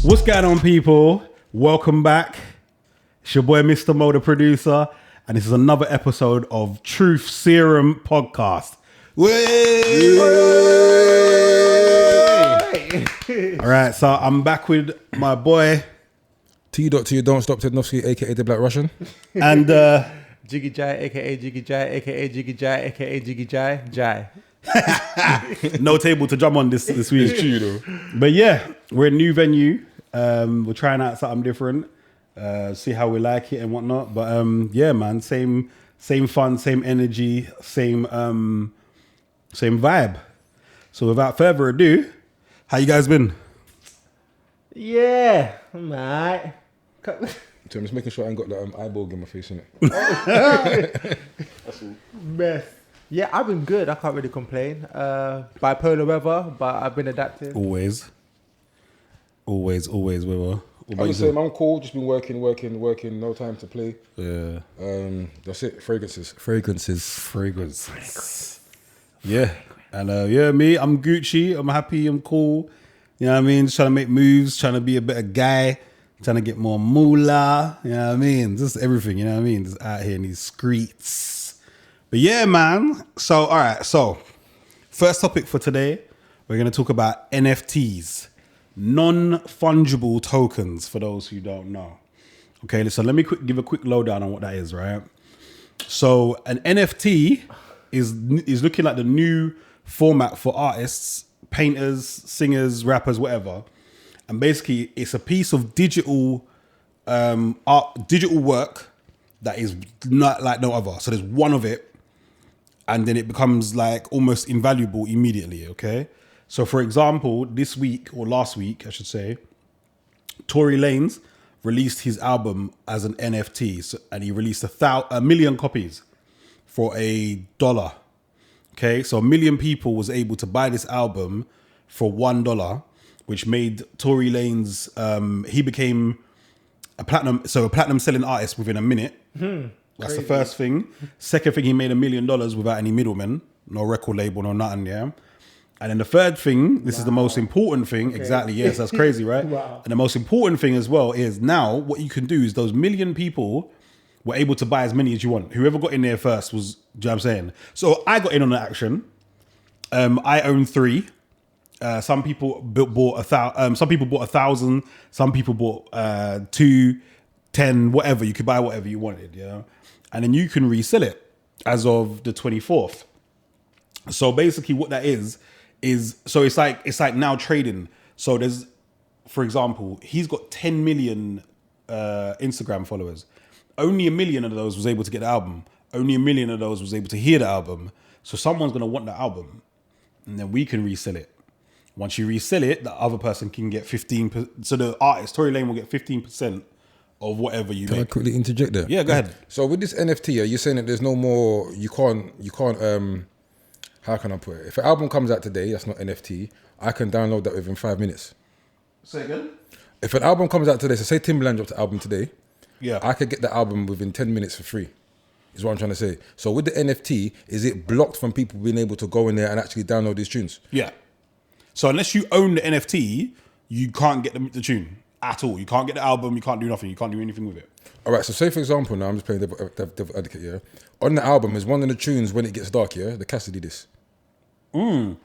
What's going on, people? Welcome back. It's your boy, Mr. Mo, the producer, and this is another episode of Truth Serum podcast. All right, so I'm back with my boy T. Don't stop TEDNOFSKI, aka the Black Russian, and JiggyJigh, aka JiggyJigh, aka JiggyJigh, aka JiggyJigh, Jigh. no table to drum on this week. It's true though. But yeah, we're in a new venue. We're trying out something different. See how we like it and whatnot. But yeah, man, same fun, same energy, same vibe. So without further ado, how you guys been? Yeah, I'm alright. So I'm just making sure I ain't got the eyeball in my face, innit? That's all. Mess. Yeah, I've been good. I can't really complain. Bipolar weather, but I've been adapting. Always, weather. I'm the same. I'm cool. Just been working. No time to play. Yeah. That's it. Fragrances. Yeah. And yeah, me, I'm Gucci. I'm happy. I'm cool. You know what I mean? Just trying to make moves, trying to be a better guy, trying to get more moolah. You know what I mean? Just everything, you know what I mean? Just out here in these streets. But yeah, man. So, all right. So, first topic for today, we're going to talk about NFTs, non-fungible tokens, for those who don't know. Okay, so let me give a quick lowdown on what that is, right? So, an NFT is looking like the new format for artists, painters, singers, rappers, whatever. And basically, it's a piece of digital art, digital work that is not like no other. So there's one of it, and then it becomes like almost invaluable immediately, okay? So for example, this week, or last week, I should say, Tory Lanez released his album as an NFT, and he released a million copies for $1. Okay, so 1 million people was able to buy this album for $1, which made Tory Lanez, he became a platinum selling artist within a minute. That's the first thing. Second thing, he made $1 million without any middlemen, no record label, no nothing, yeah. And then the third thing, this is the most important thing. Okay. Exactly, yes, that's crazy, right? Wow. And the most important thing as well is now what you can do is those 1 million people were able to buy as many as you want. Whoever got in there first was, do you know what I'm saying? So I got in on the action. I own 3. Some people bought 1,000. Some people bought 1,000. Some people bought 2, 10, whatever. You could buy whatever you wanted, you know? And then you can resell it as of the 24th. So basically what that is so it's like now trading. So there's, for example, he's got 10 million Instagram followers. Only 1 million of those was able to get the album. Only 1 million of those was able to hear the album. So someone's going to want the album, and then we can resell it. Once you resell it, the other person can get 15%. So the artist, Tory Lanez, will get 15% of whatever you make. Can I quickly interject there? Yeah, go ahead. So with this NFT, are you saying that there's no more, you can't, how can I put it? If an album comes out today, that's not NFT, I can download that within 5 minutes. Say again? If an album comes out today, so say Timbaland dropped the album today, yeah, I could get the album within 10 minutes for free, is what I'm trying to say. So with the NFT, is it blocked from people being able to go in there and actually download these tunes? Yeah. So unless you own the NFT, you can't get the tune at all. You can't get the album, you can't do nothing, you can't do anything with it. All right, so say for example, now I'm just playing devil advocate, yeah? On the album is one of the tunes, When It Gets Dark, yeah? The Cassidy disc. Do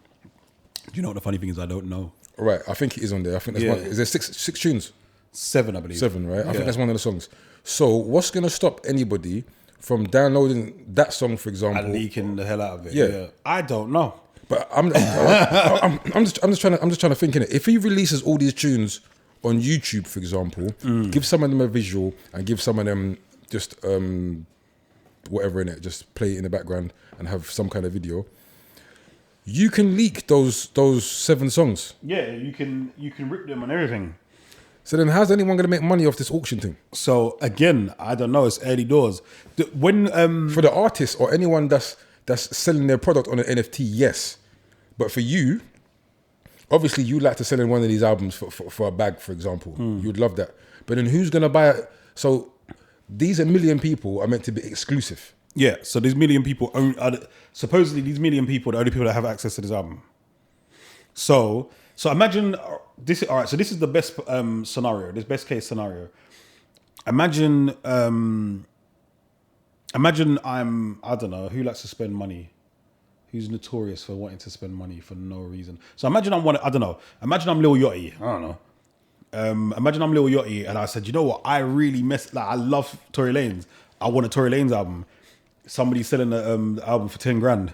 you know what the funny thing is? I don't know. All right, I think it is on there. I think there's one. Is there six tunes? 7, I believe. 7, right? I think that's one of the songs. So what's going to stop anybody from downloading that song, for example, and leaking the hell out of it? Yeah. I don't know. But I'm just trying to think in it. If he releases all these tunes on YouTube, for example, give some of them a visual and give some of them just whatever in it, just play it in the background and have some kind of video. You can leak those 7 songs. Yeah, you can rip them and everything. So then how's anyone going to make money off this auction thing? So again, I don't know. It's early doors. When for the artist or anyone that's selling their product on an NFT, yes. But for you, obviously you like to sell in one of these albums for a bag, for example. You'd love that. But then who's going to buy it? So these 1 million people are meant to be exclusive. Yeah, so these 1 million people supposedly these 1 million people are the only people that have access to this album. So So imagine this. All right. So this is the best scenario. This best case scenario. Imagine. Imagine I don't know who likes to spend money. Who's notorious for wanting to spend money for no reason. So imagine I don't know. Imagine I'm Lil Yachty. I don't know. Imagine I'm Lil Yachty and I said, you know what? I really I love Tory Lanez. I want a Tory Lanez album. Somebody's selling the album for 10 grand.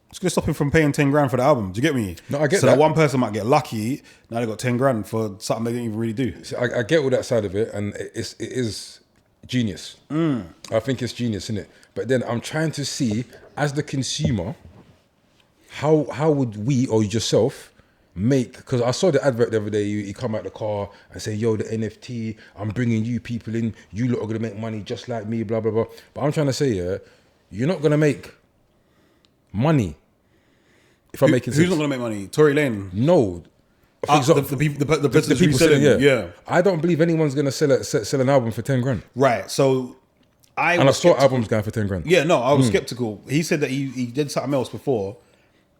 It's gonna stop him from paying 10 grand for the album. Do you get me? No, I get so that. So one person might get lucky. Now they got 10 grand for something they didn't even really do. So I get all that side of it, and it is genius. I think it's genius, isn't it? But then I'm trying to see, as the consumer, how would we or yourself make? Because I saw the advert the other day. You come out the car and say, "Yo, the NFT, I'm bringing you people in. You lot are gonna make money just like me." Blah blah blah. But I'm trying to say, you're not gonna make money. If I'm making sense. Who's not gonna make money? Tory Lane. No. The people selling, yeah. I don't believe anyone's gonna sell an album for 10 grand. Right. So I saw albums going for 10 grand. Yeah, no, I was skeptical. He said that he did something else before.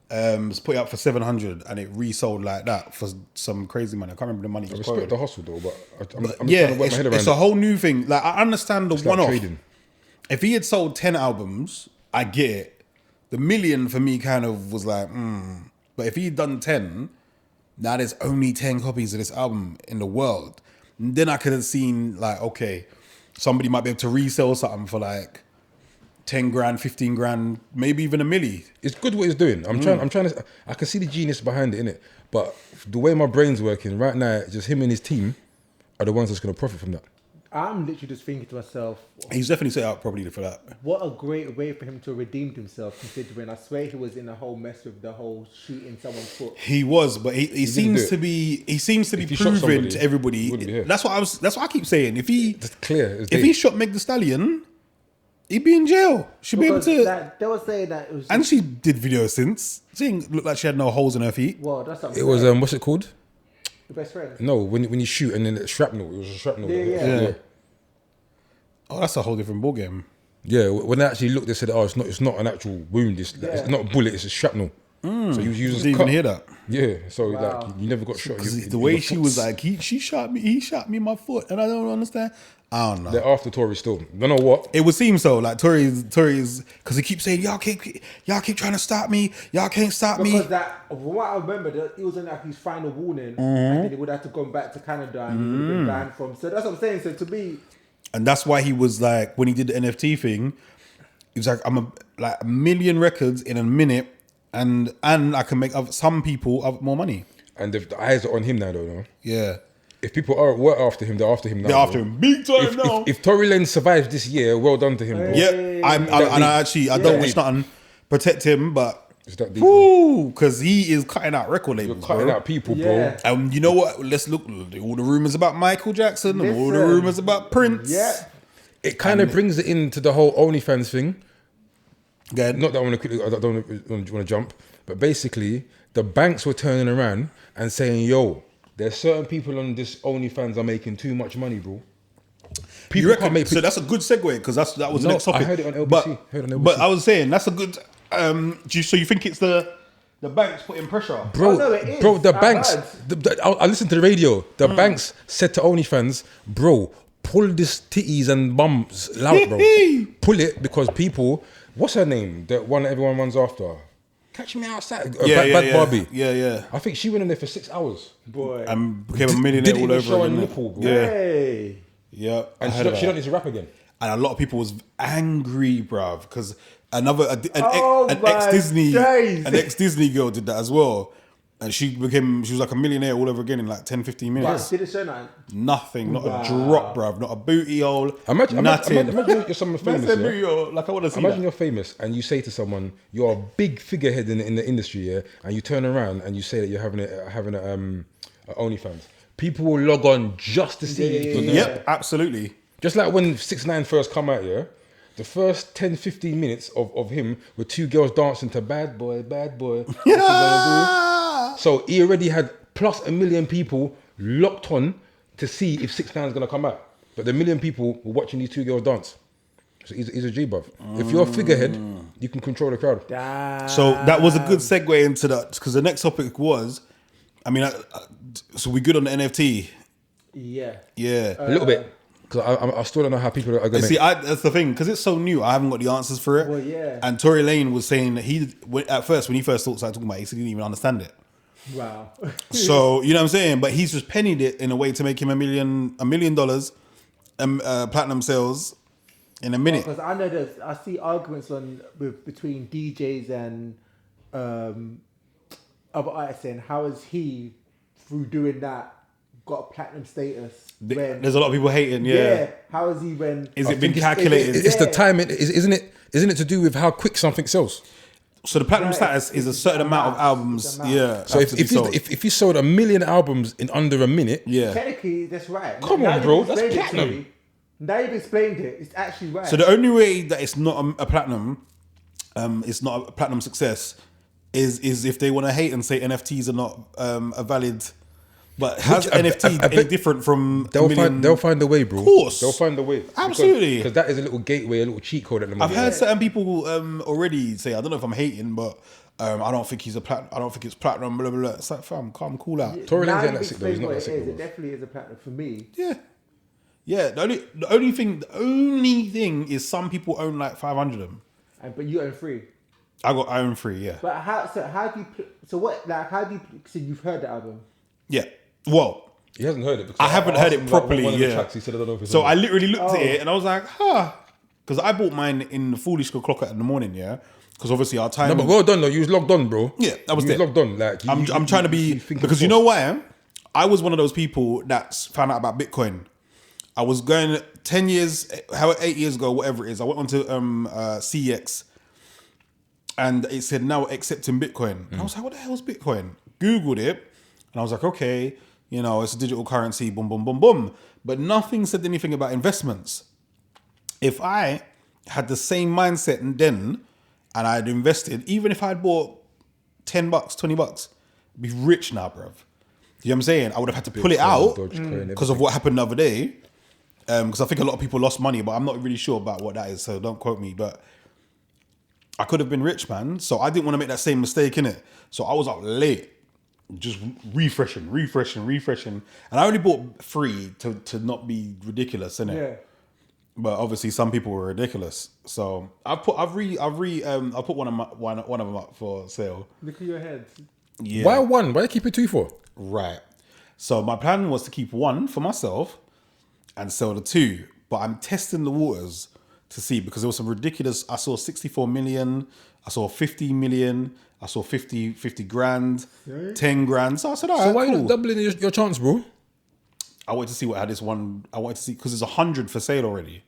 Put it up for 700 and it resold like that for some crazy money. I can't remember the money. I respect the hustle though, but I'm just yeah, trying to work my head around it's a whole new thing. Like I understand the one-off. trading. If he had sold 10 albums, I get it. The million for me kind of was like, But if he'd done 10, now there's only 10 copies of this album in the world. And then I could have seen like, okay, somebody might be able to resell something for like 10 grand, 15 grand, maybe even a milli. It's good what he's doing. I'm trying to, I can see the genius behind it, innit? But the way my brain's working right now, just him and his team are the ones that's going to profit from that. I'm literally just thinking to myself, He's definitely set out properly for that. what a great way for him to redeem himself, considering I swear he was in a whole mess with the whole shooting someone's foot. He was, but he seems to be If he shot proving somebody, to he everybody. wouldn't be here. That's what I keep saying. If he It's clear. It's if he shot Meg Thee Stallion, he'd be in jail. She'd Because be able to. they were saying that it was. And she did videos since. She didn't look like she had no holes in her feet. well, that's what I'm It was, saying. what's it called? The best friend. No, when you shoot and then it's shrapnel. It was a shrapnel. Yeah. Oh, that's a whole different ballgame. Yeah, when they actually looked, they said, "Oh, it's not an actual wound. It's not a bullet. It's a shrapnel." So he was using. Didn't even hear that. Yeah, so Wow. like you never got shot. The way she was like, he shot me in my foot, and I don't understand. I don't know. They're after Tory still. Don't know what. It would seem so. Like Tory's, because he keeps saying, y'all keep trying to stop me. Y'all can't stop me. Because that, from what I remember, it was in like his final warning, and then he would have to go back to Canada and he would have been banned from. So that's what I'm saying. So to me, And that's why he was like, when he did the NFT thing, he was like, I'm a million records in a minute, and I can make some people more money. And the eyes are on him now, though. No? Yeah, If people were after him, they're after him now. they're after him big time now. If Tory Lanez survives this year, well done to him, bro. Yeah, I don't wish nothing protect him, but It's that deep. because he is cutting out record labels, You're cutting bro. out people, Yeah. bro. And you know what? Let's look all the rumors about Michael Jackson, and all the Listen. rumors about Prince. yeah, It kind of brings it into the whole OnlyFans thing. Again, Not that I want to quickly, I don't want to jump, but basically the banks were turning around and saying, "Yo, there's certain people on this OnlyFans are making too much money, bro." you reckon? So that's a good segue because that was the No, next topic. I heard it on LBC. But I was saying that's a good. So you think it's the banks putting pressure? Bro, Oh, no, it is. bro, the I've banks. heard. I listened to the radio. The banks said to OnlyFans, "Bro, pull this titties and bums loud, bro. Pull it because people. What's her name? The one that everyone runs after. Catch me outside. Bad Barbie. Yeah. I think she went in there for 6 hours. boy. And became a millionaire Didn't all even over show a again. nipple, bro. Yeah, Hey, yeah. And she don't need to rap again. And a lot of people was angry, bruv, because an Oh my ex Disney girl did that as well, and she was like a millionaire all over again in like 10-15 minutes. did it show nothing? Nothing, not Wow. a drop, bruv, not a booty hole. Imagine nothing. you're someone Man famous. said Yeah? booty hole, like I want to see Imagine that. you're famous and you say to someone, you're a big figurehead in the industry, yeah, and you turn around and you say that you're having a OnlyFans. People will log on just to see you. Yeah. Yep, absolutely. Just like when 6ix9ine first come out, yeah, the first 10-15 minutes of him with two girls dancing to Bad Boy, Bad Boy. What you gonna do? So he already had plus 1 million people locked on to see if 6ix9ine's gonna come out. But the 1 million people were watching these two girls dance. So he's a G, bruv. If you're a figurehead, you can control the crowd. So that was a good segue into that, because the next topic was, I mean, so we good on the NFT? Yeah. Yeah. A little bit. Because I still don't know how people are going to... See, that's the thing, because it's so new, I haven't got the answers for it. Well, yeah. And Tory Lane was saying that at first, when he first started talking about it, he didn't even understand it. Wow. So, you know what I'm saying? But he's just pennied it in a way to make him $1 million platinum sales in a minute. Because I know I see arguments between DJs and other artists saying, how is he, through doing that, got a platinum status? There's a lot of people hating, yeah. How is he when... Is it been calculated? It's the timing, isn't it to do with how quick something sells? So the platinum status is a certain amount of albums, yeah. So if you sold 1 million albums in under a minute... Yeah. Technically, that's right. Come on, bro, that's platinum. Now you've explained it, it's actually right. So the only way that it's not a platinum, it's not a platinum success, is if they want to hate and say NFTs are not a valid... But how's NFT any different from they'll find a way, bro. Of course. They'll find a way. Absolutely. Because that is a little gateway, a little cheat code at the moment. I've heard certain people already say, I don't know if I'm hating, but I don't think I don't think it's platinum, blah, blah, blah. It's like, fam, calm, cool out. Tory Lane's ain't that sick though. He's not that sick. It definitely is a platinum for me. Yeah. Yeah. The only thing is some people own like 500 of them. But you own 3. I own 3, yeah. But how do so you've heard the album? Yeah. Well, he hasn't heard it. I haven't heard it properly. One of the yeah. tracks, he said, I don't know if it's so I literally looked at it and I was like, because I bought mine in the foolish o'clock in the morning, yeah. Because obviously our time. No, but well done though. You was logged on, bro. Yeah, I was there. logged on. Like I'm trying to be because you know why? I was one of those people that's found out about Bitcoin. I was going 10 years, 8 years ago, whatever it is. I went onto CX and it said now accepting Bitcoin. And I was like, what the hell is Bitcoin? Googled it and I was like, okay. You know, it's a digital currency, boom, boom, boom, boom. But nothing said anything about investments. If I had the same mindset then and I had invested, even if I had bought $10, $20, I'd be rich now, bruv. You know what I'm saying? I would have had to pull it out because of what happened the other day. Because I think a lot of people lost money, but I'm not really sure about what that is, so don't quote me. But I could have been rich, man. So I didn't want to make that same mistake, innit? So I was up late. Just refreshing. And I only bought 3 to not be ridiculous, innit? Yeah. But obviously some people were ridiculous. So I'll put one of them up for sale. Look at your head. Yeah. Why 1? Why keep it 2 for? Right. So my plan was to keep 1 for myself and sell the 2. But I'm testing the waters to see because there was some ridiculous. I saw 64 million. I saw 50 million. I saw 50 grand, 10 grand. So I said, all right, so why cool. are you not doubling your chance, bro? I wanted to see what had this one. I wanted to see because there's 100 for sale already.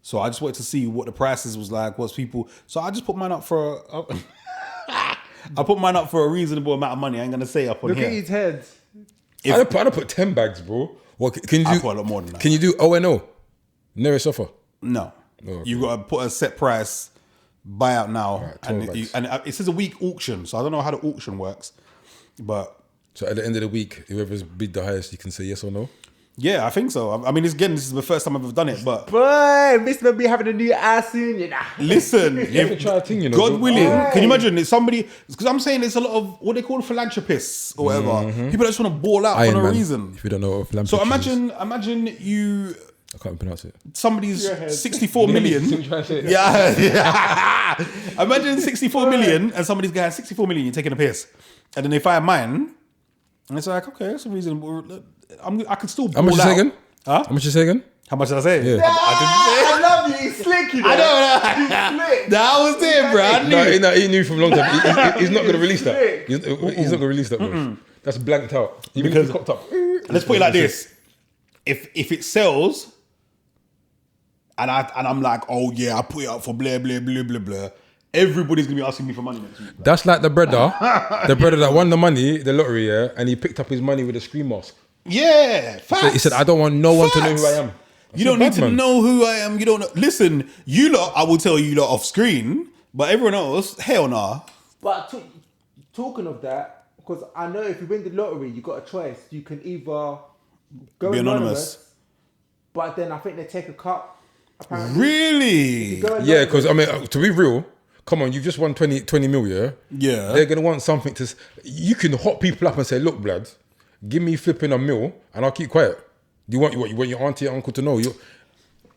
So I just wanted to see what the prices was like. What's people? So I just put mine up for. I put mine up for a reasonable amount of money. I ain't gonna say up on Look here. at his head. I'd put 10 bags, bro. What can you do? I put a lot more than that. Can you do O&O? Never suffer. No. Oh, okay. You got to put a set price. Buy out now, right, and it says a week auction, so I don't know how the auction works, but so at the end of the week, whoever's bid the highest, you can say yes or no. Yeah, I think so. I mean, this is the first time I've ever done it, but boy, Mr. be having a new ass soon, you know. Listen, you have to try a thing, you know. God willing, can you imagine? It's somebody because I'm saying there's a lot of what they call philanthropists or whatever. People that just want to ball out for no reason. If you don't know what philanthropy so imagine you. I can't pronounce it. Somebody's 64 million. Yeah. Imagine 64 million and somebody's got 64 million, you're taking a piss. And then they find mine. And it's like, okay, that's a reason. I could still ball out. How much you say again? Huh? How much you say again? How much did I say? Yeah. I love you. He's slick, you know. I know. He's slick. That was there, bro. I knew. He knew from a long time. He's not going to release that. He's not going to release that, bro. That's blanked out. Even if it's cocked up. Let's put it like this. If it sells... And I'm like, oh yeah, I put it up for blah, blah, blah, blah, blah. Everybody's going to be asking me for money next week. Bro. That's like the brother that won the money, the lottery, yeah, and he picked up his money with a screen mask. Yeah, facts. So he said, I don't want no one to know who I am. You don't need to know who I am. You don't know. Listen, you lot, I will tell you lot off screen, but everyone else, hell nah. But talking of that, because I know if you win the lottery, you got a choice. You can either go be anonymous, but then I think they take a cut. Apparently. Really? Yeah, because I mean, to be real, come on, you've just won 20 mil, yeah? Yeah. They're going to want something to... You can hot people up and say, look, blood, give me flipping a mil and I'll keep quiet. You want your auntie and uncle to know?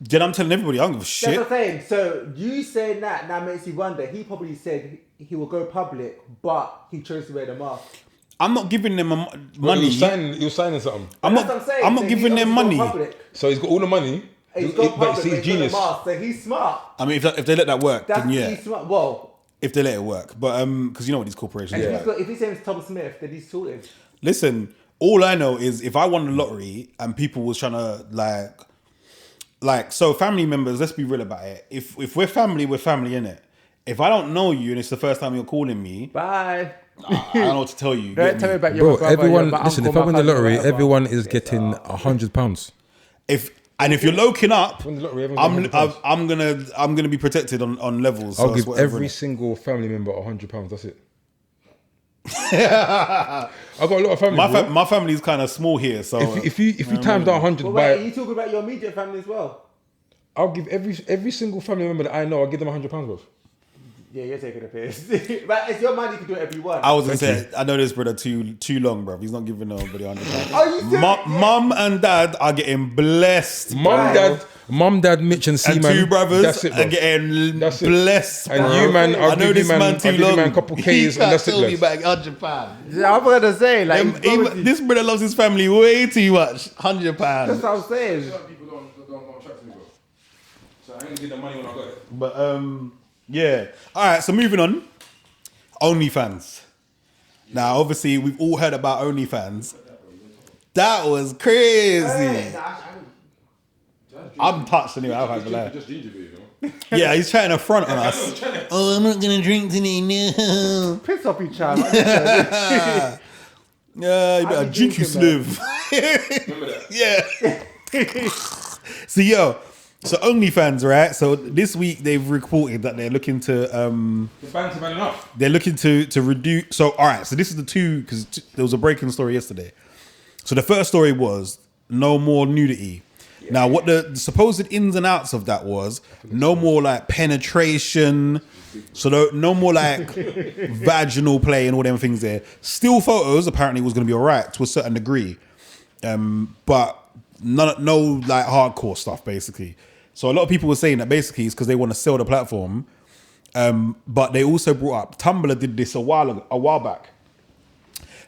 Then I'm telling everybody, I don't give a That's shit. what I'm saying. So you saying that now makes you wonder. He probably said he will go public, but he chose to wear the mask. I'm not giving them money. He was signing something. I'm That's what I'm saying. not So giving them money. So he's got all the money. He's got but public, he's but he's genius. got the mask, so he's smart. I mean, if they let that work, That's then yeah. he's smart. Well, If they let it work, but because you know what these corporations. if, are. if his name's Tom Smith, then he's sorted. Listen, all I know is if I won the lottery and people was trying to like so family members, let's be real about it. If we're family, innit? If I don't know you and it's the first time you're calling me, Bye. I don't know what to tell you. Don't tell me about your Bro, brother, everyone, your listen, uncle, if I win my the cousin, lottery, whatever. everyone is getting £100. If you're loking up, Win the lottery, everyone's I'm getting £100. I'm gonna be protected on levels. I'll so it's give whatever, every innit? single family member £100. That's it. I've got a lot of family. bro. My family's kind of small here, so If you times that 100 But by, wait, are you talking about your immediate family as well? I'll give every single family member that I know, I'll give them £100, bro. Yeah, you're taking a piss. But it's your money, you can do whatever you want. I was gonna say, I know this brother too long, bro. He's not giving nobody £100. Are you serious? Mum and dad are getting blessed. Mum, dad, Mitch and And C-Man. two brothers That's it, bro. are getting That's it. blessed. And bro. you, man, I I'll know give this you, man, man I'll too give you, long. man, a couple He Ks and can't that's it, tell me lads. back £100. Yeah, I'm gonna say, like, This brother loves his family way too much. £100. that's what I'm saying. People don't attract me, bro. So I ain't give them money when I got it. But yeah. All right. So moving on. OnlyFans. Now, obviously, we've all heard about OnlyFans. That was crazy. I'm touched anyway. I can't lie. Just ginger beer, you know? Yeah, he's trying to front on us. Oh, I'm not gonna drink today. No. Piss off each other. Yeah, you better be drink, you drinking, slave. Remember that? Yeah. So OnlyFans, right? So this week they've reported that they're looking to The banks have had enough. they're looking to reduce. So all right, so this is the two because there was a breaking story yesterday. So the first story was no more nudity. Now what the supposed ins and outs of that was no more like penetration. So no more like vaginal play and all them things there. Still photos apparently was going to be all right to a certain degree, but no like hardcore stuff basically. So a lot of people were saying that basically it's because they want to sell the platform, but they also brought up Tumblr did this a while back.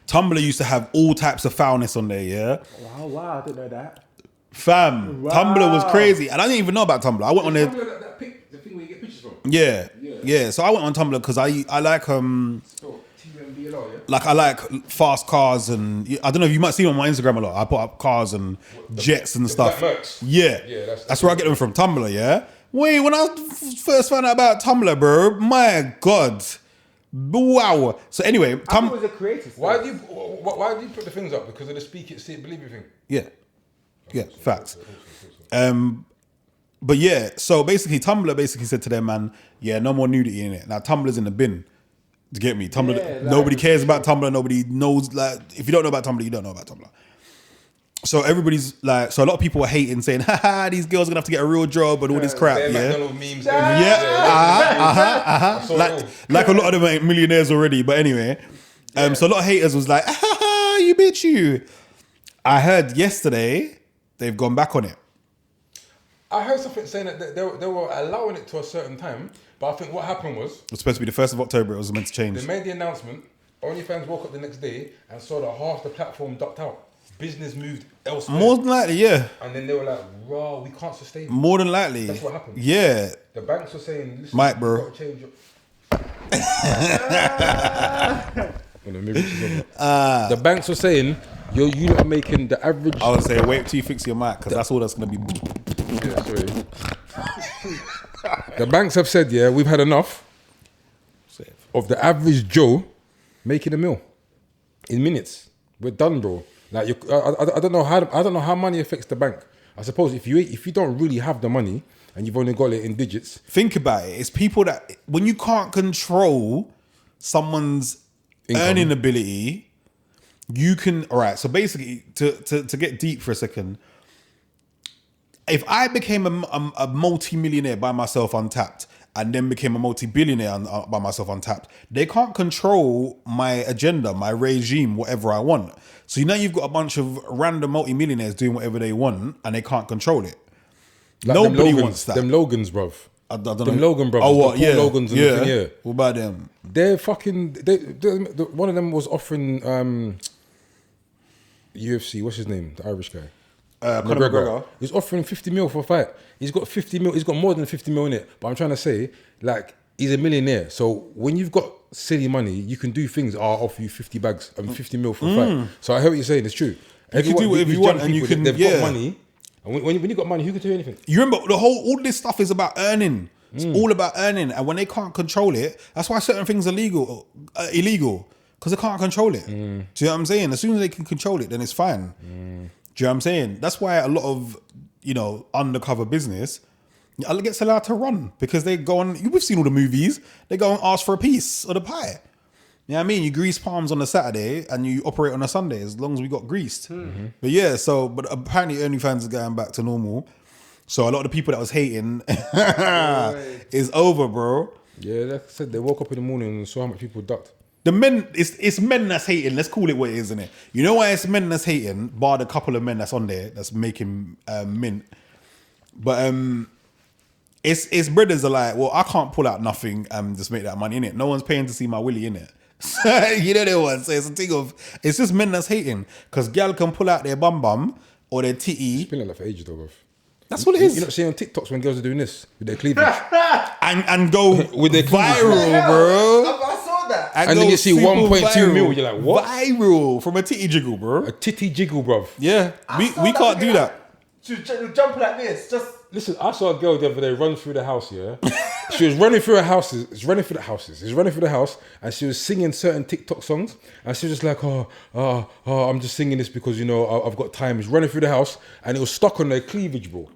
Tumblr used to have all types of foulness on there, yeah. Wow, I didn't know that. Fam, Wow. Tumblr was crazy, and I didn't even know about Tumblr. I went on there. That pic, the thing where you get pictures from. Yeah. So I went on Tumblr because I like TMBLR, yeah? like I like fast cars and I don't know if you might see them on my Instagram a lot. I put up cars and jets and stuff. black Mercs. Yeah, that's where I get them from. Tumblr, yeah. Wait, when I first found out about Tumblr, bro, my God, wow. So anyway, I thought it was a creative space. Why do you put the things up? Because of the speak it, see it, believe it thing? yeah, facts. But yeah, so basically Tumblr basically said to them, man, yeah, no more nudity in it. Now Tumblr's in the bin. To get me, Tumblr. Yeah, like, nobody cares about Tumblr. Nobody knows. Like, if you don't know about Tumblr, you don't know about Tumblr. So everybody's like, so a lot of people were hating, saying, "Ha, these girls are gonna have to get a real job and all this crap." They're Yeah, McDonald's memes. like a lot of them ain't millionaires already. But anyway, so a lot of haters was like, "You bitch, you." I heard yesterday they've gone back on it. I heard something saying that they were allowing it to a certain time, but I think what happened was It was supposed to be the 1st of October. It was meant to change. they made the announcement. OnlyFans woke up the next day and saw that half the platform ducked out. Business moved elsewhere. More than likely, yeah. And then they were like, "Raw, we can't sustain it." More than likely. That's what happened. Yeah. The banks were saying, "Listen, Mike, bro. you've got to change your..." The banks were saying, "You're not making the average." I would say wait till you fix your mic because that's all that's gonna be. Yeah, sorry. The banks have said, "Yeah, we've had enough of the average Joe making a meal in minutes. We're done, bro." Like I don't know how money affects the bank. I suppose if you don't really have the money and you've only got it in digits. Think about it. It's people that when you can't control someone's Income. earning ability, you can. All right. So basically, to get deep for a second, if I became a multi-millionaire by myself, untapped, and then became a multi-billionaire by myself on Tapped. They can't control my agenda, my regime, whatever I want. So now you've got a bunch of random multi-millionaires doing whatever they want, and they can't control it. Like Nobody them wants that. Them Logans, bruv. I don't Them know. Logan brothers. Oh, what? The Paul Yeah. Logans and the thing, yeah. What about them? They're fucking. One of them was offering UFC. What's his name? The Irish guy. Conor McGregor. He's offering 50 mil for a fight. He's got 50 mil. He's got more than 50 mil in it. But I'm trying to say, like, he's a millionaire. So when you've got silly money, you can do things. I'll offer you 50 bags and 50 mil for a fight. So I hear what you're saying. It's true. You can do whatever you want, and you can. They've got money. And when you got money, who can tell you anything? You remember all this stuff is about earning. It's all about earning, and when they can't control it, that's why certain things are illegal, because they can't control it. Do you know what I'm saying? As soon as they can control it, then it's fine. Do you know what I'm saying? That's why a lot of undercover business gets allowed to run, because they go on. We've seen all the movies. They go and ask for a piece of the pie. You know what I mean? You grease palms on a Saturday and you operate on a Sunday, as long as we got greased. But yeah, but apparently OnlyFans is going back to normal. So a lot of the people that was hating is over, bro. Yeah, like I said, they woke up in the morning and saw how much people ducked. The men, it's men that's hating. Let's call it what it is, isn't it? You know why it's men that's hating, bar the couple of men that's on there that's making mint. But it's brothers are like, well, I can't pull out nothing and just make that money in it. No one's paying to see my willy in it. You know the one. So it's a thing of, it's just men that's hating, because gal can pull out their bum or their titty. It's been like that for ages though, bruv. That's what it is. You're not seeing on TikToks when girls are doing this with their cleavage. and go With their viral, bro. I saw that. And then go you see super 1.2 mil, you're like, what? Viral from a titty jiggle, bro. A titty jiggle, bruv. Yeah, we can't do that. She was jump like this, just. Listen, I saw a girl the other day run through the house, yeah? She was running through her houses. She's running through the house, and she was singing certain TikTok songs, and she was just like, I'm just singing this because, I've got time. She's running through the house, and it was stuck on her cleavage, bro.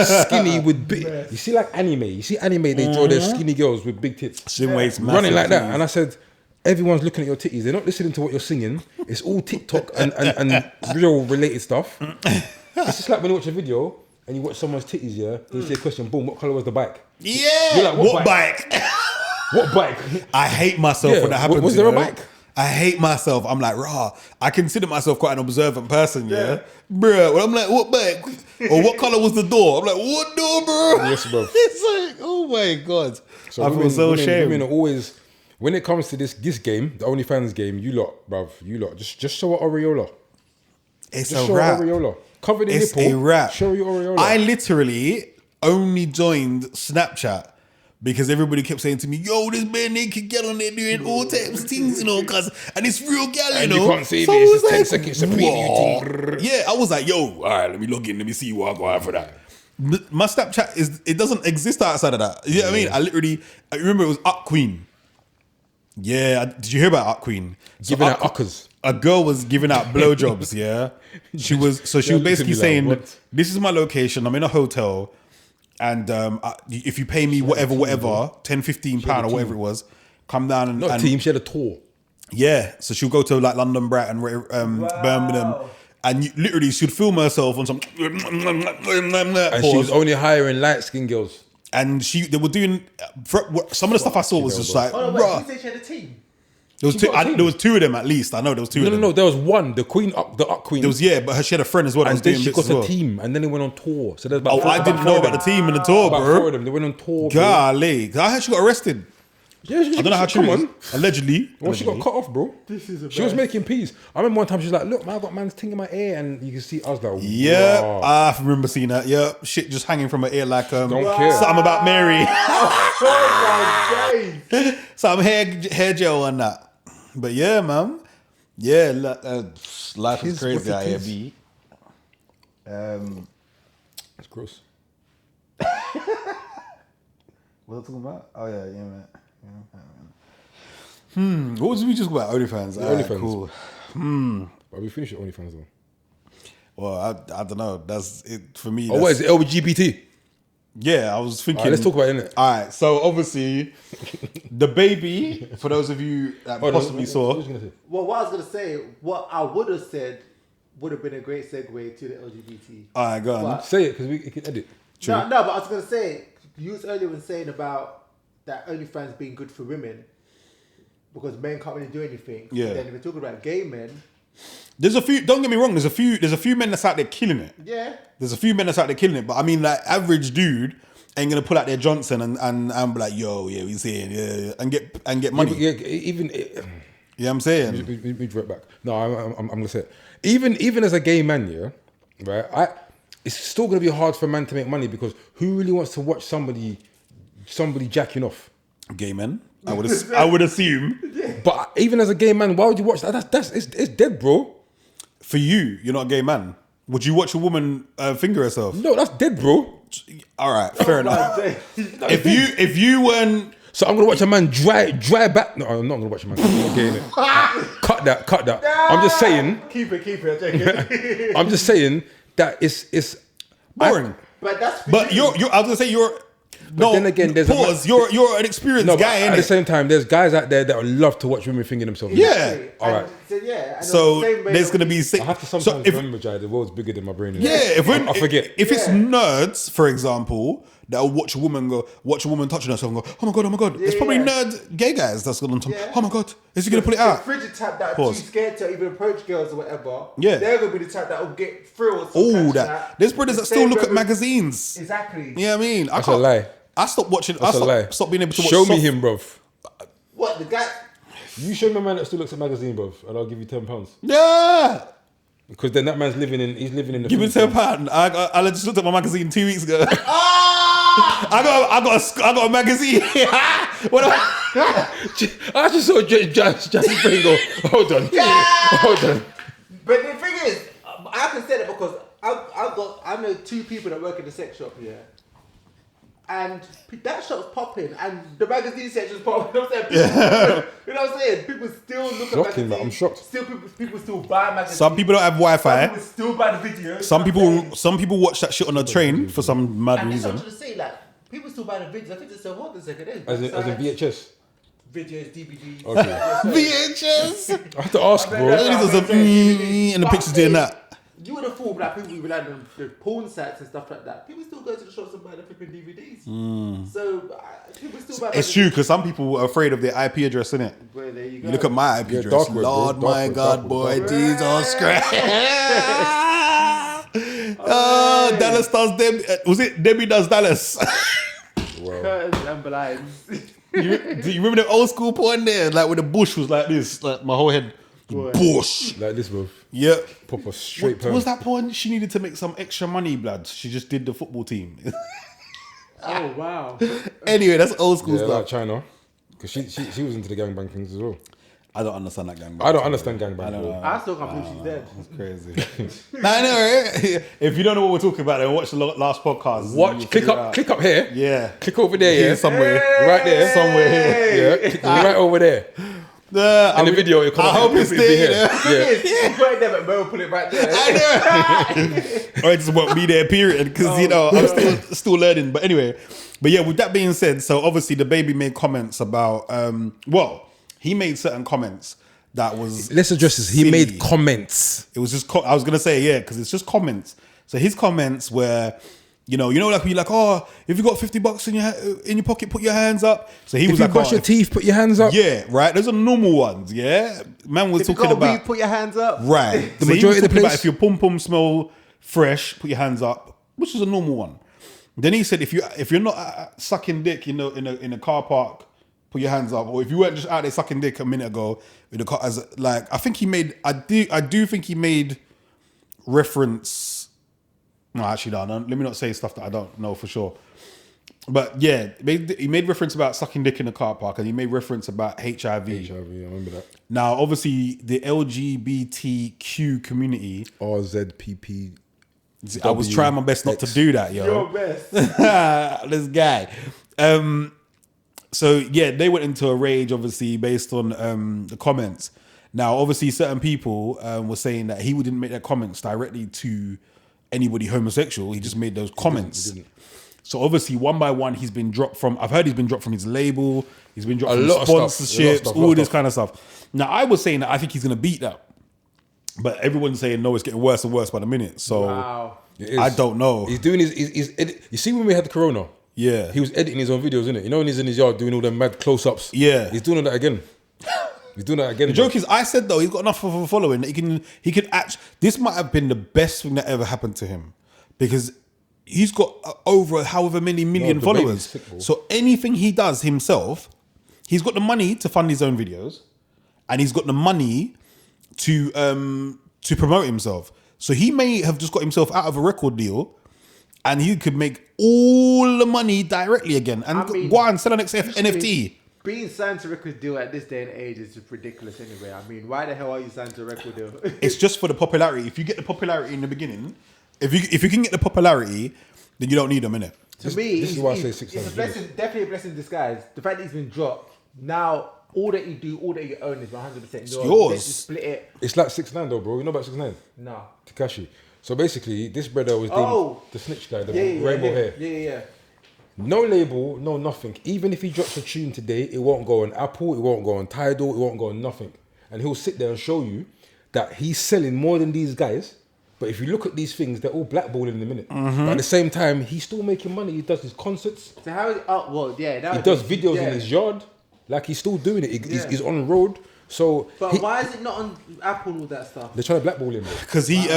Skinny with big... You see like anime? You see anime, they draw their skinny girls with big tits. Slim waist, Running like that. titties. And I said, everyone's looking at your titties. They're not listening to what you're singing. It's all TikTok and real related stuff. It's just like when you watch a video and you watch someone's titties, yeah, you see a question, boom, what colour was the bike? Yeah. You're like, what bike? What bike? I hate myself when that happens. Was there a bike? I hate myself. I'm like, I consider myself quite an observant person, yeah? Bruh, when I'm like, what bike? Or what colour was the door? I'm like, what door, bro? Yes, bro. It's like, oh my God. So I feel so ashamed. Women are always, when it comes to this game, the OnlyFans game, you lot, just show an aureola. It's Just a show wrap. an aureola. Cover the It's nipple. a wrap. Show your aureola. I literally only joined Snapchat because everybody kept saying to me, yo, this bare naked girl on there doing all types of things, cuz, and it's real gal, And you you know. can't save So it, I it's was just 10 like, seconds to preview what? Yeah, I was like, yo, all right, let me log in, let me see what I got for that. My Snapchat it doesn't exist outside of that. You know what I mean? I remember it was Up Queen. Yeah, did you hear about Up Queen? So Giving out uckers. A girl was giving out blowjobs, yeah. She was basically saying, what? this is my location, I'm in a hotel, and if you pay me whatever, 10, 15 pound or whatever it was, come down and... Not a team, she had a tour. Yeah, so she'll go to like London, Brighton, Birmingham, and literally she'd film herself on some... And she was only hiring light-skinned girls. And they were doing... Some of the stuff I saw was just like, Oh, no, wait, bruh. you said she had a team? There was She two. got a team. There was two of them at least. I know there was two of them. No, there was one, the Up Queen. There was but she had a friend as well. That was And then doing she bits got as a well. team, and then they went on tour. So there's about Oh, I didn't know about the team and the tour, about 4 bro. of them. They went on tour. bro. Golly, I heard she got arrested. Yeah, I don't know how true. Come it is. on. Allegedly. Well, she got cut off, bro. She was making peas. I remember one time she was like, "Look, man, I got man's thing in my ear," and you can see. I was like, Yeah, "Wow." I remember seeing that. Yeah, shit just hanging from her ear like Don't care. something about Mary. Oh my days. Some hair gel on that. But yeah, man. Yeah, life is Kids, crazy what out the here, kids? B. It's gross. What are we talking about? Oh yeah, man. What was we just about? OnlyFans. Alright, OnlyFans. cool. But we finished at OnlyFans though. Well, I don't know. That's it for me. Oh, what is it? LGBT? Yeah, I was thinking. Alright, let's talk about it, innit? All right, so obviously, the baby. For those of you that possibly saw, What was you gonna say? Well, what I was going to say, what I would have said would have been a great segue to the LGBT. all right, go on. But- Say it because we can edit. No, but I was going to say, you was earlier when saying about that OnlyFans being good for women because men can't really do anything. Yeah. And then if we're talking about gay men, There's a few. Don't get me wrong. There's a few men that's out there killing it. yeah. There's a few men that's out there killing it. But I mean, like average dude ain't gonna pull out their Johnson and be like, yo, yeah, we saying, yeah, and get money. Yeah, even. You know what I'm saying? Let me draw it back. No, I'm gonna say it. Even as a gay man, yeah, right. It's still gonna be hard for a man to make money because who really wants to watch somebody jacking off? Gay men. I would assume. But even as a gay man, why would you watch that? It's dead, bro. For you, you're not a gay man. Would you watch a woman finger herself? No, that's dead, bro. All right, fair enough. If you weren't, So I'm gonna watch a man dry back. No, I'm not gonna watch a man. I'm not gay, innit? Cut that. I'm just saying. Keep it. I'm just saying that it's boring. But that's. But you're. I was gonna say you're. No, then again, there's pause. You're an experienced no, guy, but at the innit? same time, there's guys out there that would love to watch women finger themselves. Yeah. All right. So there's gonna be. I have to sometimes remember, Jai, the world's bigger than my brain. Yeah, I forget. If it's Yeah. nerds, for example, that'll watch a woman touching herself and go, oh my god. It's probably nerd gay guys that's gonna talk. Yeah. Oh my god, is he gonna put it out? The frigid type that are Pause. too scared to even approach girls or whatever. Yeah. They're gonna be the type that will get thrills. from Oh, catching that. There's brothers The that still same look at level- magazines. Exactly. You know what I mean? That's a lie. I stopped watching. That's a lie. Stop being able to watch. Show me him, bruv. What the guy? You show me a man that still looks at magazine, bruv, and I'll give you £10. Yeah. Because then that man's living in the. Give me £10. I just looked at my magazine 2 weeks ago. I got a magazine. What? I just saw Jazz Brain go. Hold on. But the thing is, I can say that because I know 2 people that work in the sex shop here. And that shop's popping, and the magazine section's popping. You know what I'm saying? You know what I'm saying? People still look at Shocking, magazines. man, I'm shocked. Still, people still buy magazines. Some people don't have Some Wi-Fi. people still buy the videos. Some people watch that shit on the train for some mad And that's what reason. I'm trying to say. Like, people still buy the videos. I think they sell hold on a second. As in VHS. Videos, DVDs. Okay. VHS. I have to ask, bro. And the pictures doing that. You would have thought that people would rely on the porn sites and stuff like that. People still go to the shops and buy the flipping DVDs. So people still buy. It's true because some people are afraid of their IP address, innit? Well, there you go. You look at my IP Yeah, address. dark web, bro. Lord, Dark my web, God, dark boy, web. Jesus Christ. Oh, Dallas does Debbie. Was it Debbie does Dallas? Curtains and blinds. Do you remember the old school porn there? Like where the bush was like this, like my whole head. Boy. Bush. Like this, bro. Yeah. Proper straight What perm. was that porn? She needed to make some extra money, blood. She just did the football team. Oh wow. Anyway, that's old school Yeah, stuff. like China. Because she was into the gangbang things as well. I don't understand that gang. I don't understand gangbang. I don't bro. know. I still can't believe she's dead. Crazy. I know, right? If you don't know what we're talking about, then watch the last podcast. Watch, You'll click figure it up out. here. Yeah. Click over there, Here yeah. somewhere. Right there. Somewhere here. Yeah, click right over there. In the video, it'll come I up. hope it's It'll be there. here. Yeah. You put it there, but Mo put it right there. I know. Or it just won't be there, period. Because, you know, I'm still learning. But anyway. But yeah, with that being said, so obviously the baby made comments about, he made certain comments that was. Let's address this. He silly. made comments. It was just, I was going to say, yeah, because it's just comments. So his comments were, you know, like when you're like, oh, if you got $50 in your pocket, put your hands up. So he If was you like, brush your teeth, put your hands up. yeah, right. Those are normal ones. Yeah, man was If you talking got about weed, put your hands up. right. The So he was majority of the talking about place- if your pum pum smell fresh, put your hands up, which is a normal one. Then he said if you're not sucking dick in a car park, put your hands up. Or if you weren't just out there sucking dick a minute ago with the car, as like I think he made. I do think he made reference. No, actually, no. Let me not say stuff that I don't know for sure. But yeah, he made reference about sucking dick in the car park, and he made reference about HIV. HIV, I remember that. Now, obviously, the LGBTQ community. RZPP. I was trying my best not to do that, yo. Your best. This guy. So yeah, they went into a rage, obviously, based on the comments. Now, obviously, certain people were saying that he didn't make their comments directly to anybody homosexual. He just made those comments. He didn't. So obviously, one by one, he's been dropped from. I've heard he's been dropped from his label. He's been dropped A from lot of stuff. A lot of sponsorships, stuff, all this kind of stuff. Now, I was saying that I think he's gonna beat that, but everyone's saying no, it's getting worse and worse by the minute. So Wow. It is. I don't know. He's doing his. You see when we had the corona, Yeah. He was editing his own videos, innit? You know when he's in his yard doing all them mad close-ups? Yeah. He's doing that again. He's doing that again. The joke is, I said though, he's got enough of a following that he can actually. This might have been the best thing that ever happened to him, because he's got over however many million the followers. baby's sick, bro. So anything he does himself, he's got the money to fund his own videos, and he's got the money to promote himself. So he may have just got himself out of a record deal, and he could make all the money directly again and go and sell an NFT. Being signed to a record deal at this day and age is just ridiculous anyway. I mean, why the hell are you signed to a record deal? It's just for the popularity. If you get the popularity in the beginning, if you can get the popularity, then you don't need them, innit? To me, this is why I say it's 600 a blessing, definitely a blessing in disguise. The fact that he's been dropped, now all that you do, all that you own is 100% yours. Let's just split it. It's like 6ix9ine though, bro. You know about 6ix9ine? No. Tekashi. So basically, this brother was the snitch guy, the rainbow hair. Yeah. No label, no nothing. Even if he drops a tune today, it won't go on Apple, it won't go on Tidal, it won't go on nothing. And he'll sit there and show you that he's selling more than these guys. But if you look at these things, they're all blackballing in a minute. Mm-hmm. But at the same time, he's still making money. He does his concerts. So how is it? Oh, well, yeah. He does videos in his yard. Like, he's still doing it. He's on the road. So, but why is it not on Apple and all that stuff? They're trying to blackball him, bro. Because he's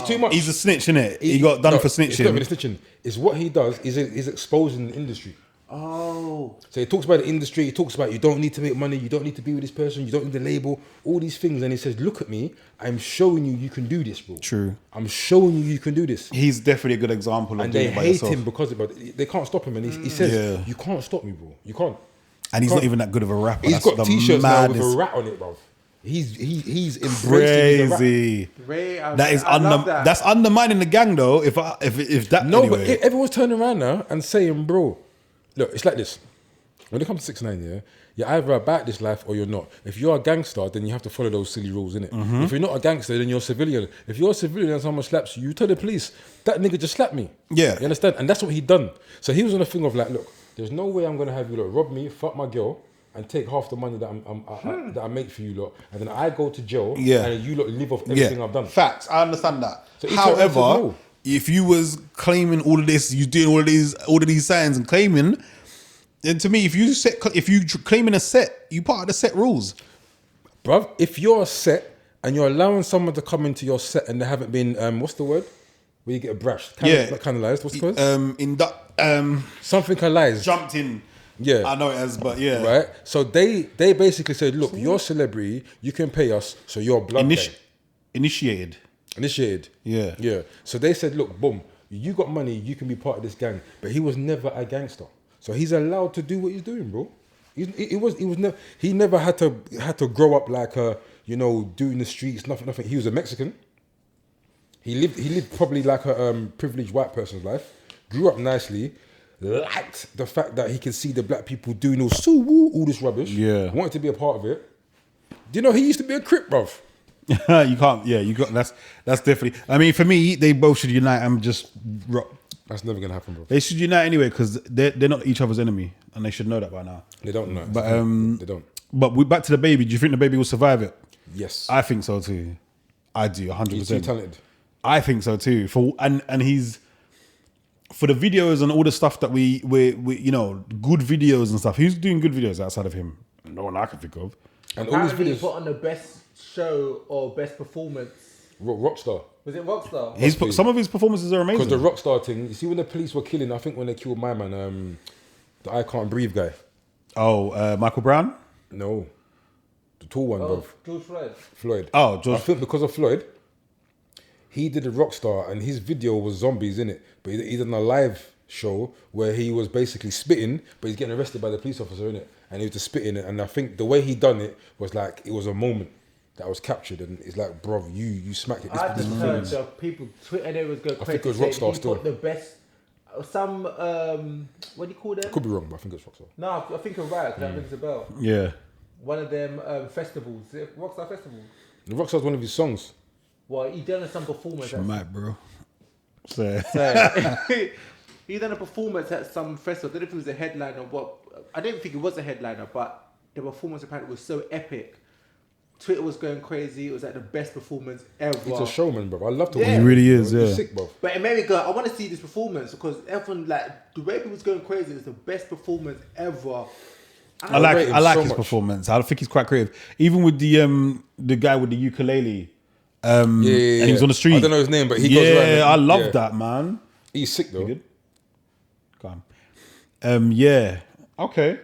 too much. He's a snitch, innit? He got done for snitching. It's not even snitching. It's what he does. He's exposing the industry. Oh. So he talks about the industry. He talks about you don't need to make money. You don't need to be with this person. You don't need the label. All these things. And he says, look at me. I'm showing you can do this, bro. True. I'm showing you can do this. He's definitely a good example of And doing they it by hate yourself. him because of it. They can't stop him. And he says, you can't stop me, bro. You can't. And he's not even that good of a rapper. He's That's got the t-shirts now with maddest. a rat on it, bro. He's embracing Crazy. That is that. That's undermining the gang though. If that No, anyway. but everyone's turning around now and saying, bro, look, it's like this. When it comes to 6ix9ine, you're either about this life or you're not. If you're a gangster, then you have to follow those silly rules, innit? Mm-hmm. If you're not a gangster, then you're a civilian. If you're a civilian and someone slaps you, you tell the police, that nigga just slapped me. Yeah. You understand? And that's what he done. So he was on a thing of like, look, there's no way I'm going to have you lot rob me, fuck my girl, and take half the money that that I make for you lot, and then I go to jail, and you lot live off everything I've done. Facts. I understand that. So he turned around and said However, no. if you was claiming all of this, you doing all of these signs and claiming, then to me, if you claiming a set, you part of the set rules. Bruv, if you're a set and you're allowing someone to come into your set and they haven't been, what's the word? Where you get brushed. Not canalized, what's it called? Something canalized. Jumped in. Yeah. I know it as, but yeah. Right? So they basically said, look, you're a celebrity, you can pay us, so you're a blood gang. Initiated. Yeah. Yeah. So they said, look, boom, you got money, you can be part of this gang. But he was never a gangster. So he's allowed to do what he's doing, bro. He never had to grow up like doing the streets, nothing. He was a Mexican. He lived probably like a privileged white person's life. Grew up nicely. Liked the fact that he could see the black people doing all this rubbish. Yeah. Wanted to be a part of it. Do you know he used to be a Crip, bruv? You can't. Yeah, you got. That's definitely. I mean, for me, they both should unite and just. That's never gonna happen, bro. They should unite anyway because they're not each other's enemy, and they should know that by now. They don't know. But they don't. But back to the baby. Do you think the baby will survive it? Yes, I think so too. I do 100%. He's too talented. I think so too. And he's for the videos and all the stuff that we good videos and stuff. Who's doing good videos outside of him? No one I can think of. And all these videos. He put on the best show or best performance. Rockstar. Was it Rockstar? Some of his performances are amazing. Because the Rockstar thing, you see when the police were killing, I think when they killed my man, the I Can't Breathe guy. Oh, Michael Brown? No. The tall one, bro. George Floyd. Oh, George. I think because of Floyd, he did a Rockstar and his video was zombies, innit? But he did a live show where he was basically spitting, but he's getting arrested by the police officer, innit? And he was just spitting it. And I think the way he done it was like, it was a moment that was captured, and it's like, bro, you smacked it. I just heard the people Twitter they would go crazy. I think it was Rockstar still. The best, some what do you call them? Could be wrong, but I think it's Rockstar. No, I think you're right. That rings a bell. Yeah. One of them festivals, Rockstar Festival. The Rockstar's one of his songs. Well, he done some performance. Mad, bro. He done a performance at some festival. I don't know if it was a headliner or what. I don't think it was a headliner, but the performance apparently was so epic. Twitter was going crazy. It was like the best performance ever. He's a showman, bro. I love to Yeah. watch He him, really bro. is, He's yeah. sick, bro. But it made me go, I want to see this performance because everyone, like, the way people was going crazy, it's the best performance ever. I like rate him so his much. performance. I think he's quite creative. Even with the guy with the ukulele, and he was on the street. I don't know his name, but he goes around. Yeah, I love yeah. that, man. He's sick though. You good? Calm. Yeah. Okay.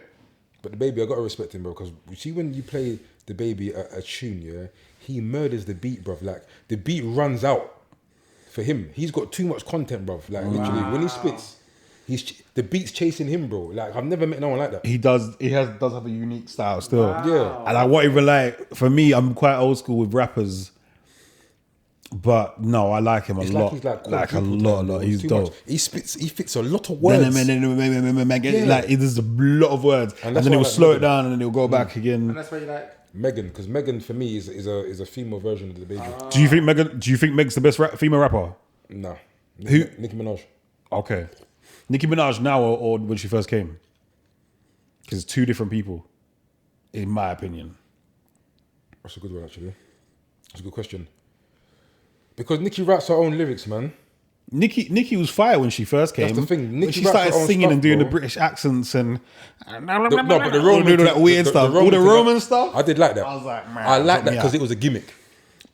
But the baby, I gotta respect him, bro, because you see when you play the baby a tune, yeah, he murders the beat, bruv. Like the beat runs out for him. He's got too much content, bruv. Like literally, when he spits, the beat's chasing him, bro. Like I've never met no one like that. He does have a unique style still. Yeah. And I won't even like, for me, I'm quite old school with rappers. But no, I like him a It's lot. like he's like a lot. He's Too dope. much. He fits a lot of words. Like there's a lot of words, and that's then why I he'll like slow it Megan. down, and then he'll go back And again. that's why you like, Megan, because Megan for me is a female version of the baby. Do you think Meg's the best female rapper? Nah. Who? Nicki Minaj. Okay, Nicki Minaj now or when she first came? Because it's two different people, in my opinion. That's a good one, actually. That's a good question. Because Nicki writes her own lyrics, man. Nicki was fire when she first came. That's the thing. When Nicki she writes started her own singing stuff, and doing the bro. British accents and No, but the Roman, all that weird stuff, all the thing, Roman stuff. I did like that. I was like, man, I like put that me because out. it was a gimmick.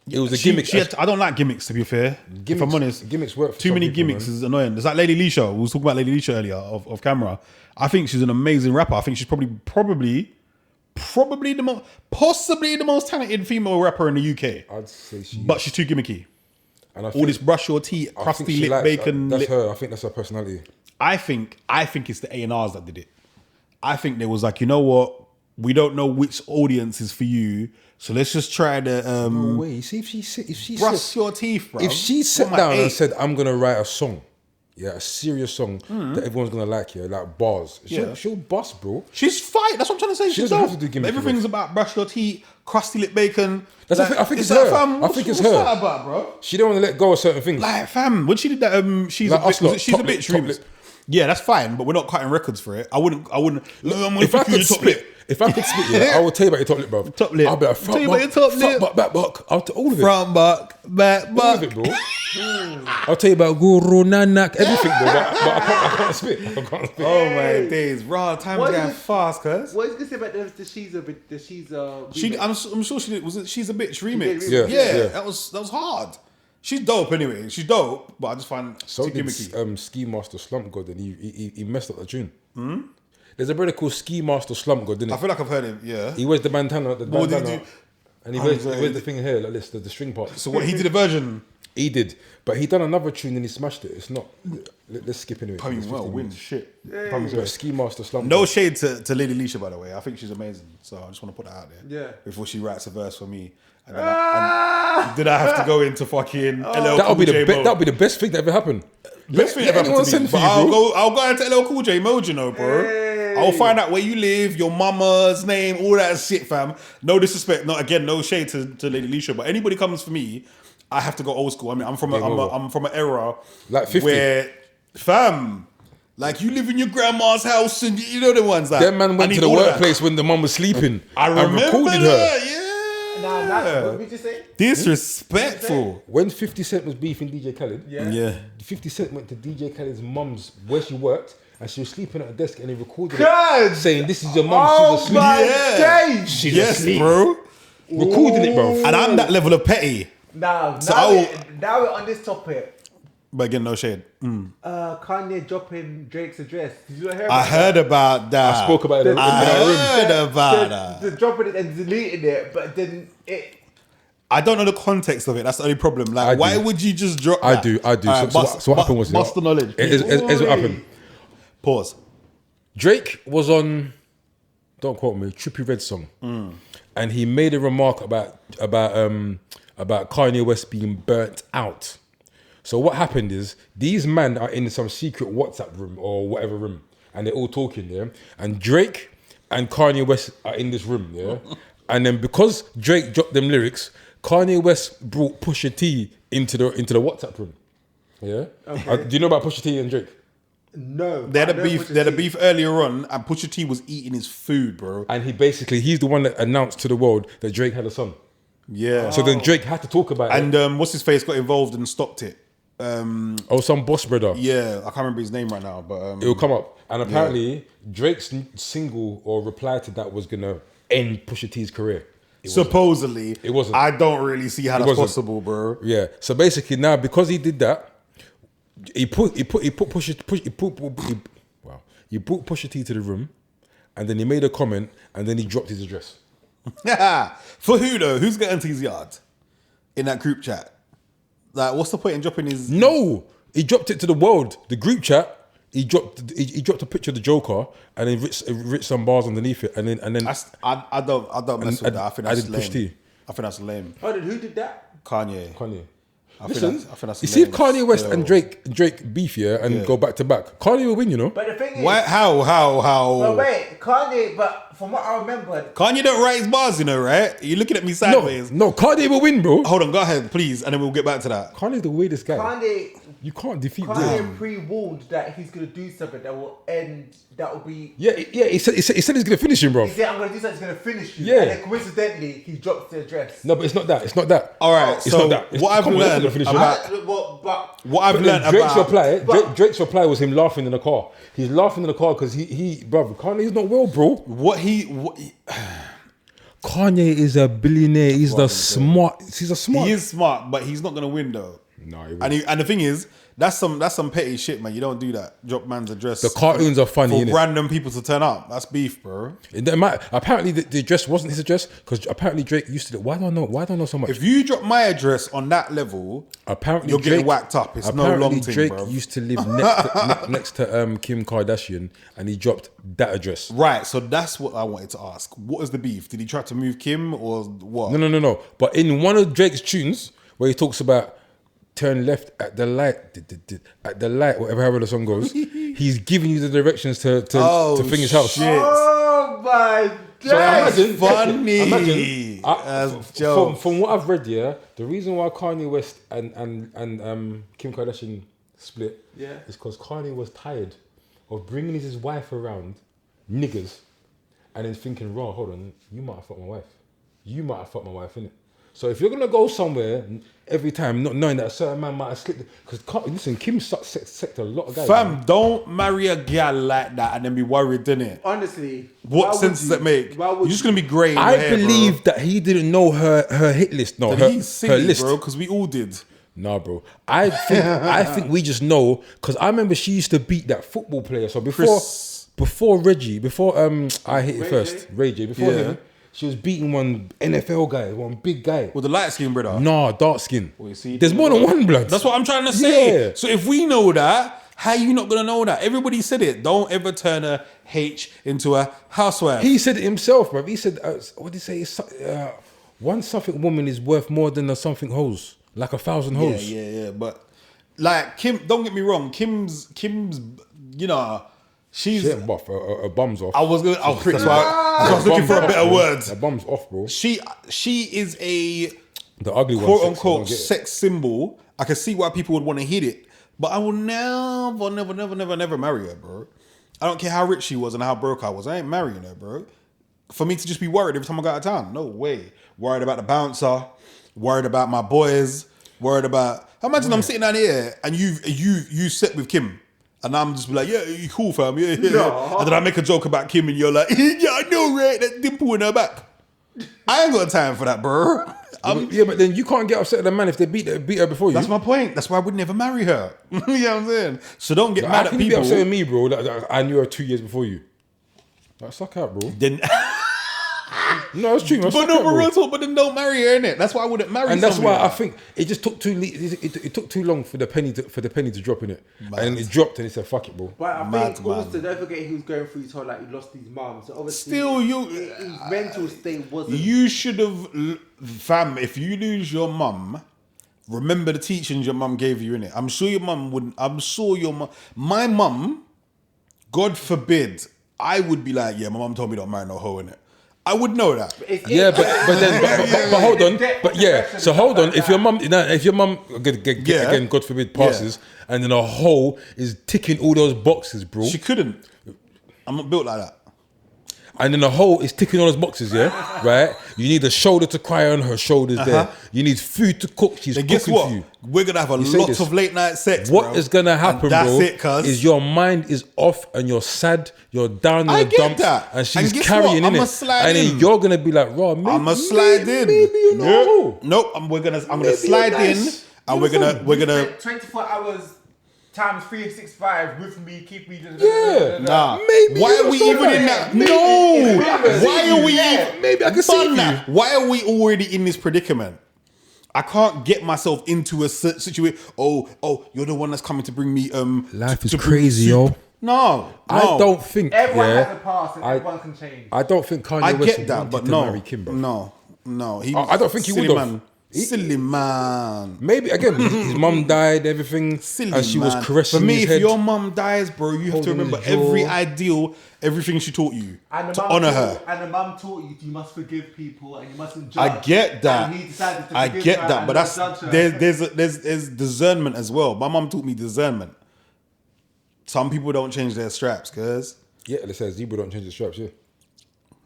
It was a gimmick. I don't like gimmicks, to be fair. If I'm honest, gimmicks work for too some many people, gimmicks man. is annoying. There's like Lady Leisha. We was talking about Lady Leisha earlier off camera. I think she's an amazing rapper. I think she's possibly the most talented female rapper in the UK. I'd say she. But she's too gimmicky. And I All think- this brush your teeth, I think crusty she lip, likes- bacon That's lip. her. I think that's her personality. I think it's the A&Rs that did it. I think they was like, you know what? We don't know which audience is for you, so let's just try to No way. See if she brush said, your teeth, bro. if she sat From my down and eight. said, "I'm gonna write a song, yeah, a serious song that everyone's gonna like, yeah, like bars," Yeah. she'll bust, bro. She's fine. That's what I'm trying to say. She She's doesn't have dope. to do gimmicky Everything's about brush your teeth, crusty lip bacon. That's like, I think is it's that, her. Fam, I think it's what's her. that about, bro? She don't want to let go of certain things. Like, fam, when she did that, she's Like a bitch. us lot, Was it she's a top lip, bitch top remix? lip. Yeah, that's fine, but we're not cutting records for it. I wouldn't. If I could spit, yeah, I will tell you about your top lip, bro. Top lip. I'll be like, Tell you about your top lip. front, back, I'll tell all of it. Front buck, back All buck. of it, bro. I'll tell you about Guru Nanak, everything, bro. But I can't spit. I can't spit. Oh my days, raw time's What going is- fast, cuz. what is this about the She's a bit, the She's a remix? I'm sure she did. Was it She's a Bitch remix? did remix. Yeah. That was hard. She's dope anyway. She's dope, but I just find So too did gimmicky. Ski Master Slump God, and he messed up the tune. There's a brother called Ski Master Slump God, didn't I it? feel like I've heard him. Yeah. He wears the bandana, What did he do? and he Oh, wears, so he wears the thing here like this, the string part. So what he did a version. He did, but he done another tune and he smashed it. It's not. Let's skip anyway. I mean, It's well, 15 win minutes. shit. Yeah, Ski Master Slump. No God. shade to Lady Leisha, by the way. I think she's amazing. So I just want to put that out there. Yeah. Before she writes a verse for me. And then, and did I have to go into fucking LL That'll Cool be J mode? that'll be the best thing that ever happened. Best thing Let ever happened anyone to me. send for But you, bro. I'll go into LL Cool J mode, you know, bro. I'll find out where you live, your mama's name, all that shit, fam. No disrespect, no shade to Lady Leisha, but anybody comes for me, I have to go old school. I mean, I'm from an era Like 50. where, fam, like you live in your grandma's house and you know the ones that. That man I went need to the all of that. workplace when the mum was sleeping. I and remember recorded her. that, yeah. Nah, what did you say? Disrespectful. When 50 Cent was beefing DJ Khaled, Yeah. 50 Cent went to DJ Khaled's mum's where she worked, and she was sleeping at her desk, and he recorded God! it, saying, "This is your mum. Oh She's asleep." my Yeah. days! She's Yes, asleep. bro. Recording it, bro. And I'm that level of petty. Now I we're on this topic. But again, no shade. Kanye dropping Drake's address. Did you not hear I about heard about that. I spoke about it in I our room. heard about that. the dropping it and deleting it, but then it. I don't know the context of it. That's the only problem. Like, I why do. would you just drop I that? do. All right, So what happened was, bust the knowledge. Here's what happened. Pause. Drake was on, don't quote me, Trippie Red song, and he made a remark about Kanye West being burnt out. So what happened is these men are in some secret WhatsApp room or whatever room, and they're all talking there. And Drake and Kanye West are in this room, yeah. And then because Drake dropped them lyrics, Kanye West brought Pusha T into the WhatsApp room, yeah. Okay. Do you know about Pusha T and Drake? No. They had I a know beef. what you They had a see. beef earlier on, and Pusha T was eating his food, bro. And he's the one that announced to the world that Drake had a son. Yeah. So then Drake had to talk about it. And what's his face got involved and stopped it. Some boss brother. Yeah, I can't remember his name right now, but It will come up. And apparently Drake's single or reply to that was gonna end Pusha T's career. supposedly, It wasn't. I don't really see how that's wasn't. possible, bro. Yeah. So basically now because he did that, he brought Pusha T to the room, and then he made a comment, and then he dropped his address. For who though? Who's getting to his yard in that group chat? Like, what's the point in dropping his? No, he dropped it to the world. The group chat. He dropped a picture of the Joker, and then writ some bars underneath it, and then I don't mess with that. I think that's Push T. lame. I think that's lame. Oh, who did that? Kanye. Listen, I think that's you see if lame Kanye West still. and Drake beef and go back to back, Kanye will win, you know. But the thing is, Why? How? But wait, Kanye. But from what I remember, Kanye don't write his bars, you know, right? You're looking at me sideways. No, Kanye will win, bro. Hold on, go ahead, please, and then we'll get back to that. Kanye's the weirdest guy. Kanye You can't defeat Drake. Kanye pre-warned that he's gonna do something that will end. That will be. Yeah. He said he's gonna finish him, bro. He said, "I'm gonna do something that's gonna finish you." Yeah. And then coincidentally, he drops the address. No, but it's not that. It's not that. All right, It's so not that. It's, what I've come on, it's not learned gonna finish him. about what I've But then learned Drake's about reply, Drake's reply was him laughing in the car. He's laughing in the car because brother, Kanye's not well, bro. what he Kanye is a billionaire. He's a smart. he is smart, but he's not gonna win though. No, he And the thing is, that's some petty shit, man. You don't do that. Drop man's address. The cartoons are funny, for innit? random people to turn up. That's beef, bro. Apparently, the address wasn't his address because apparently Drake used to. Why don't I know so much? If you drop my address on that level, Apparently, you're getting whacked up. It's no long thing, Drake bro. used to live next to Kim Kardashian, and he dropped that address. Right, so that's what I wanted to ask. What is the beef? Did he try to move Kim or what? No. But in one of Drake's tunes, where he talks about turn left at the light, whatever the song goes, he's giving you the directions to finish house. Shit. Oh my So god! Funny. As joke. From what I've read, the reason why Kanye West and Kim Kardashian split is because Kanye was tired of bringing his wife around niggas and then thinking, raw, hold on, you might have fucked my wife. You might have fucked my wife, innit? So if you're gonna go somewhere every time, not knowing that a certain man might have slipped, because listen, Kim sucked a lot of guys. Fam, man. don't marry a gal like that and then be worried, innit? Honestly, What sense does that make? You're just gonna be grey. I believe that he didn't know her hit list. No, her He's silly, list, bro, because we all did. Nah, bro. I think we just know because I remember she used to beat that football player. So before Reggie, before I hit it first, Ray J. Before him, she was beating one NFL guy, one big guy. With the light skin, brother. Nah, dark skin. you see, There's more than one blood. That's what I'm trying to say. Yeah. So if we know that, how you not gonna know that? Everybody said it. Don't ever turn a H into a housewife. He said it himself, bro. He said, what did he say? One something woman is worth more than a something hose, like 1,000 hoes. Yeah. But like Kim, don't get me wrong. Kim's, you know, she's. She ain't buff. Her bum's off. I was gonna. pretty. That's why I was looking for a better word. Her bum's off, bro. She is a The ugly one. quote unquote sex symbol. I can see why people would want to hit it, but I will never marry her, bro. I don't care how rich she was and how broke I was. I ain't marrying her, bro. For me to just be worried every time I go out of town, no way. Worried about the bouncer, worried about my boys, worried about. Imagine I'm sitting down here and you sit with Kim. And I'm just like, yeah, you cool, fam. Yeah. And then I make a joke about Kim and you're like, yeah, I know, right? That dimple in her back. I ain't got time for that, bro. Yeah, but then you can't get upset at the man if they beat her before you. That's my point. That's why I would never marry her. You know what I'm saying? So don't get mad at How can you be people. upset with me, bro? That I knew her 2 years before you. Like, suck out, bro. Then, No, it's true, man. but Suck no, out, but bro. real talk, but then don't marry her, innit? That's why I wouldn't marry. And that's somebody why I like that. think it just took it took too long for the penny to drop in it, and it dropped, and he said, "Fuck it, bro." But I Mad, think also don't forget he was going through his whole like he lost his mum, so obviously Still, his mental state wasn't. You should have, fam. If you lose your mum, remember the teachings your mum gave you, innit? I'm sure your mum wouldn't. I'm sure your mum. My mum, God forbid, I would be like, yeah, my mum told me don't marry no hoe, innit? I would know that. Yeah, but hold on, but yeah. So hold on. If your mum again, God forbid, passes, and then a hoe is ticking all those boxes, bro. She couldn't. I'm not built like that. and then the whole is ticking all those boxes, yeah, right? You need a shoulder to cry on, her shoulders there. You need food to cook, she's And cooking guess what? for you. We're gonna have a say lot this. of late night sex. What bro. is gonna happen, And that's bro? it, cuz. Is your mind is off and you're sad, you're down in I the get dumps, that. and she's And guess carrying what? in I'ma it, slide and then in. you're gonna be like, "Raw, maybe, I'ma slide in. maybe you know." Nope. I'm gonna Maybe slide you're nice. in, and we're gonna. 24 hours times 365 with me, keep me. Yeah. Nah. Maybe Why you're are we so even right. in that? Maybe- No. maybe I can see Why you. are we? Yeah, maybe I can see Done you. that. Why are we already in this predicament? I can't get myself into a situation. Oh, you're the one that's coming to bring me. Life is to bring crazy, soup. yo. No, I don't think. Everyone yeah, has a past and everyone can change. I don't think Kanye I West get that, wanted but to no, marry Kim, bro. no. He I don't think he silly would have. man. Silly man. Maybe again, his mum died, everything, Silly and she man. was caressing For me, his if head. your mum dies, bro, you have to Holding remember his jaw. every ideal, everything she taught you And to honor her. And the mum taught you must forgive people and you mustn't judge. I get that. And he decided to I forgive get her that, and but not that's judge her. there's discernment as well. My mum taught me discernment. Some people don't change their straps, cause Yeah, it says zebra don't change the straps. Yeah, you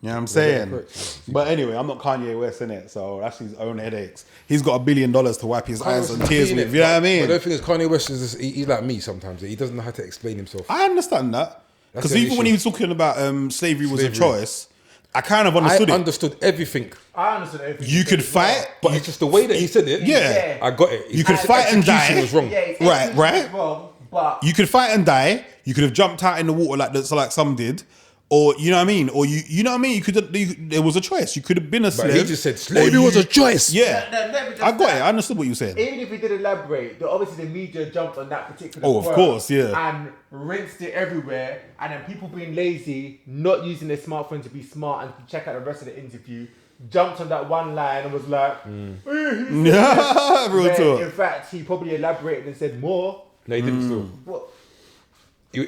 know what I'm saying. correct. But anyway, I'm not Kanye West in it, so that's his own headaches. He's got $1 billion to wipe his eyes and tears with. You know what I mean? But the thing is, Kanye West is he's like me sometimes. He doesn't know how to explain himself. I understand that because the even when issue. he was talking about slavery was a Slavery. choice, I kind of I understood it. understood everything, I understood everything. You could fight, but it's just the way that he said it. Yeah. I got it. You could His fight and execution die. was wrong. Yeah, it's Right, execution right. was wrong, but You could fight and die. You could have jumped out in the water like some did, or you know what I mean, or you know what I mean. There was a choice. You could have been a But slave. he just said or slavery was a choice. Yeah, Let me just I got say- it. I understood what you said. Even if he did elaborate, obviously the media jumped on that particular Oh, of word course, yeah. and rinsed it everywhere. And then people being lazy, not using their smartphone to be smart and to check out the rest of the interview, jumped on that one line and was like, Yeah, real where, talk. in fact, he probably elaborated and said more. No, he didn't still. What? He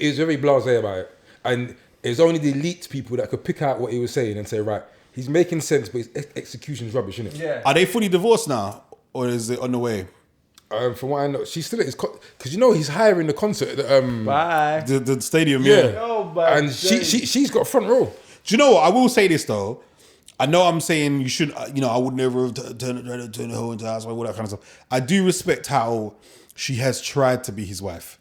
was very blasé about it, and it's only the elite people that could pick out what he was saying and say, right, he's making sense, but his execution's rubbish, isn't it? Yeah. Are they fully divorced now, or is it on the way? From what I know, she's still at his because you know he's hiring the concert. Bye. The stadium, Yeah, yeah. Oh, my and she's got front row. Do you know what? I will say this though. I know I'm saying you should, I would never have turn the hoe into a housewife, all that kind of stuff. I do respect how she has tried to be his wife.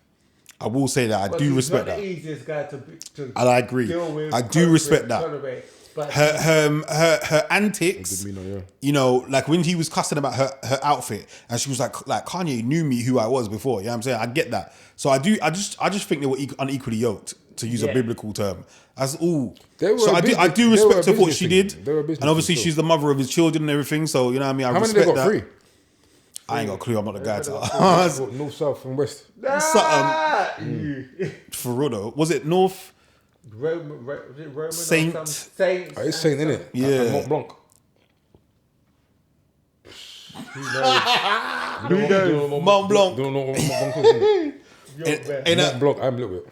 I will say that. I do respect not that. the easiest guy to And I agree. deal with. I do respect that. tolerate, but Her antics, Demeanor, yeah. you know, like when he was cussing about her outfit, and she was like Kanye knew me who I was before. You know what I'm saying? I get that. So I just think they were unequally yoked, to use a Yeah. biblical term. That's all. They were So a I do business- respect they were a of what business she thing. did, They were a business and obviously thing, she's the mother of his children and everything. So you know what I mean. I How many respect they got? that. 3? I ain't got a clue. I'm not the guy to What, north, south, and west. for real though. Was it North? Was it Roman Saint. or some Saint? Oh, it's Saint, innit? Yeah. And Mont Blanc. Mont Blanc. Don't know what Mont Blanc is. In Mont Blanc, I'm a little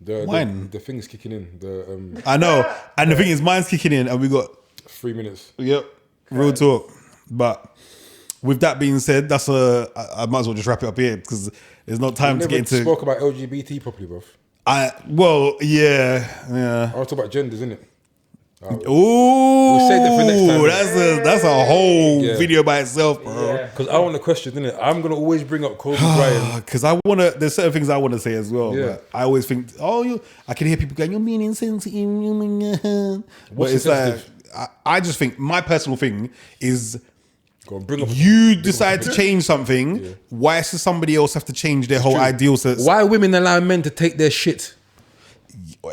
bit. wine. The thing's kicking in. The I know. And the thing is, mine's kicking in, and we got 3 minutes. yep, real talk. But with that being said, that's I might as well just wrap it up here because there's not time to Never get into. spoke about LGBT properly, bro. I I want to talk about genders, innit? Ooh, save that for next time. that's a whole Yeah. video by itself, bro. Yeah. Because I want to question, innit? I'm gonna always bring up Kobe Bryant. Because I wanna, there's certain things I want to say as well. Yeah. But I always think, I can hear people going, "You're being insensitive." But What's it's like, insensitive? I just think my personal thing is, Go on, bring up. you decide to change something. Why should somebody else have to change their whole ideal? So Why women allow men to take their shit?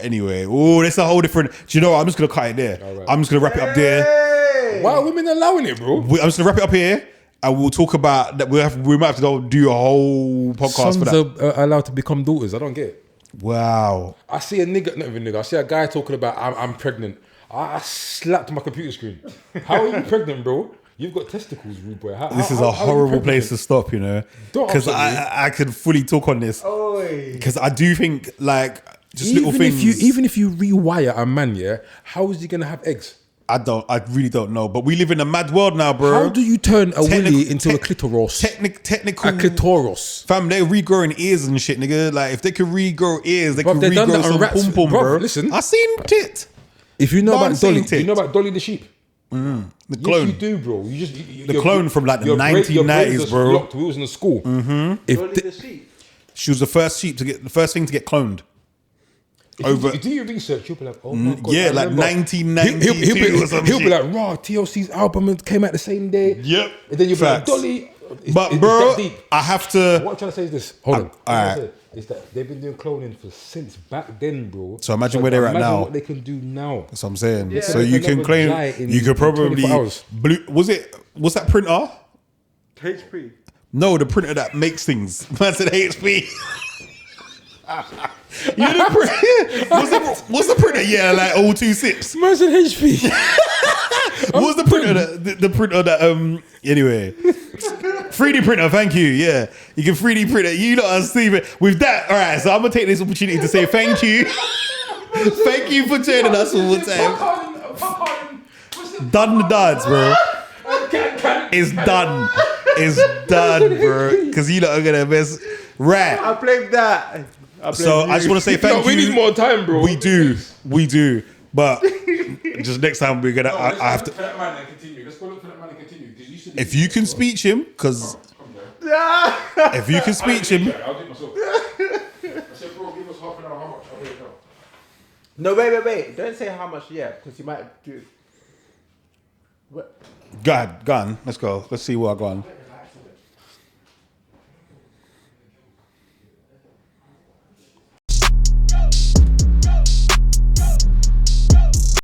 anyway, that's a whole different. Do you know what? I'm just gonna cut it there. All right. I'm just gonna wrap it up there. Why are women allowing it, bro? I'm just gonna wrap it up here, and we'll talk about that. We might have to do a whole podcast for Sons that. are allowed to become daughters. I don't get it. Wow. I see a nigga, not even nigga. I see a guy talking about I'm pregnant. I slapped my computer screen. How are you pregnant, bro? You've got testicles, rude boy. This is a horrible place to stop, you know, Don't because upset I could fully talk on this Oi. because I do think like just little things. Even if you rewire a man, yeah, how is he gonna have eggs? I really don't know. But we live in a mad world now, bro. How do you turn a willy into a clitoris? Technical. A clitoris. Fam, they're regrowing ears and shit, nigga. Like, if they can regrow ears, they Bruv, can they done regrow that on some rats. pum-pum, Bruv, bro. listen. I seen tit. If you know No, I'm about Dolly, saying tit. you know about Dolly the sheep. The Yes, clone. you do, bro. You just The clone from, like, the 1990s, bro. Locked. We was in the school. If Dolly the sheep. She was the first thing to get cloned. If you do your research, you'll be like, oh my God. Yeah, I like remember. 1992 or some He'll be shit. like, raw, TLC's album came out the same day. Yep. And then you'll be like, Facts. Dolly. But bro, that deep. I have to. What I'm trying to say is this. Hold on. What I'm alright. trying to say is that they've been doing cloning since back then, bro. So imagine where they're at imagine now. what they can do now. That's what I'm saying. Yeah. So They you can can never claim. die in You could probably 24 hours. Was that printer? HP. No, the printer that makes things. Man said HP. You know the printer? What's the printer? Yeah, like 026. Imagine HP. What's the printer? The printer that anyway. 3D printer, thank you. Yeah, you can 3D print it. You know what I'm Steven. With that, all right. So I'm gonna take this opportunity to say thank you. Thank you for joining us all the time. Done the dance, bro. It's done. It's done, bro. Because you lot are gonna mess. Right. I blame that. So I just want to say thank you. We need more time, bro. We do. But just next time we're gonna. I have to. For that man and continue. Let's go look for that man and continue. If you can speech him, because if you can speech him, I'll do it myself. I said, bro, give us half an hour. How much? I'll pay it now. No, wait. Don't say how much yet, because you might do. What? go on. Let's go. Let's see what I got on.